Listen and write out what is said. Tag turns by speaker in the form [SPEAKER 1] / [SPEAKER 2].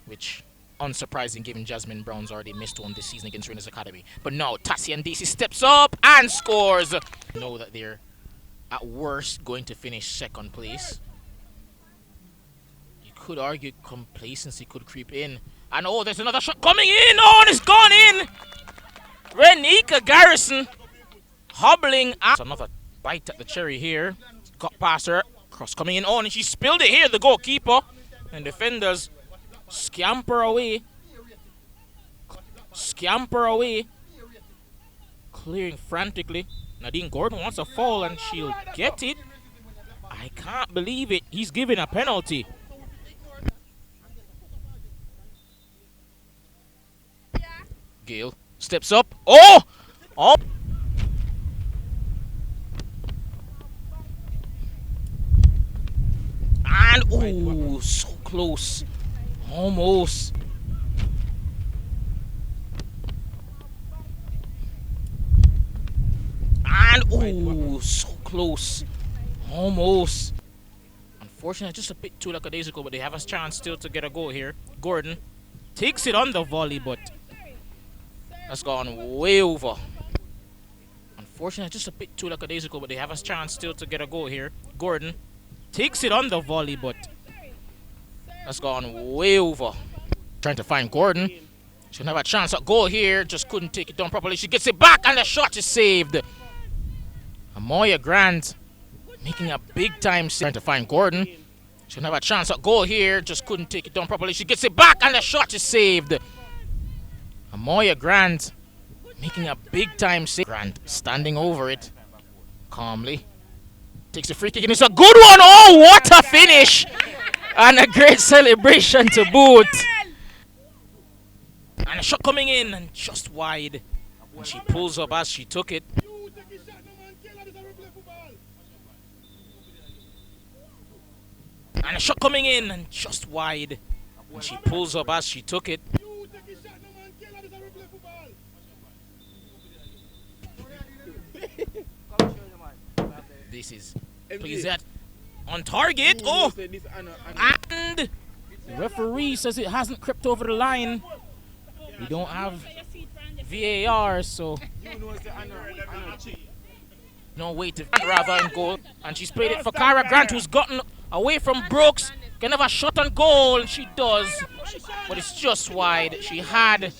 [SPEAKER 1] which unsurprising given Jasmine Brown's already missed one this season against Reinas Academy. But now Tassie and DC steps up and scores. Know that they're at worst going to finish second place. You could argue complacency could creep in. And oh, there's another shot coming in. Oh, and it's gone in. Renika Garrison hobbling out. Another bite at the cherry here. Got past her. Cross coming in on, and she spilled it here. The goalkeeper and defenders scamper away. Scamper away. Clearing frantically. Nadine Gordon wants a foul, and she'll get it. I can't believe it. He's giving a penalty. Gail steps up. Oh! Oh! And, oh, so close. Almost. And, oh, so close. Almost. Unfortunately, just a bit too lackadaisical, but they have a chance still to get a goal here. Gordon takes it on the volley, but that's gone way over. Unfortunately, just a bit too lackadaisical, but they have a chance still to get a goal here. Gordon takes it on the volley, but that's gone way over. Trying to find Gordon. She'll have a chance at goal here. Just couldn't take it down properly. She gets it back, and the shot is saved. Amoya Grant making a big time save. Trying to find Gordon. She'll have a chance at goal here. Just couldn't take it down properly. She gets it back, and the shot is saved. Amoya Grant making a big time save. Grant standing over it calmly. Takes a free kick, and it's a good one. Oh, what a finish! And a great celebration to boot. And a shot coming in, and just wide. And she pulls up as she took it. And a shot coming in, and just wide. And she pulls up as she took it. This is please that on target. Oh, and the referee says it hasn't crept over the line. We don't have VAR, so no way to rather in goal. And she's played it for Cara Grant, who's gotten away from Brooks. Can have a shot on goal, and she does, but it's just wide. She had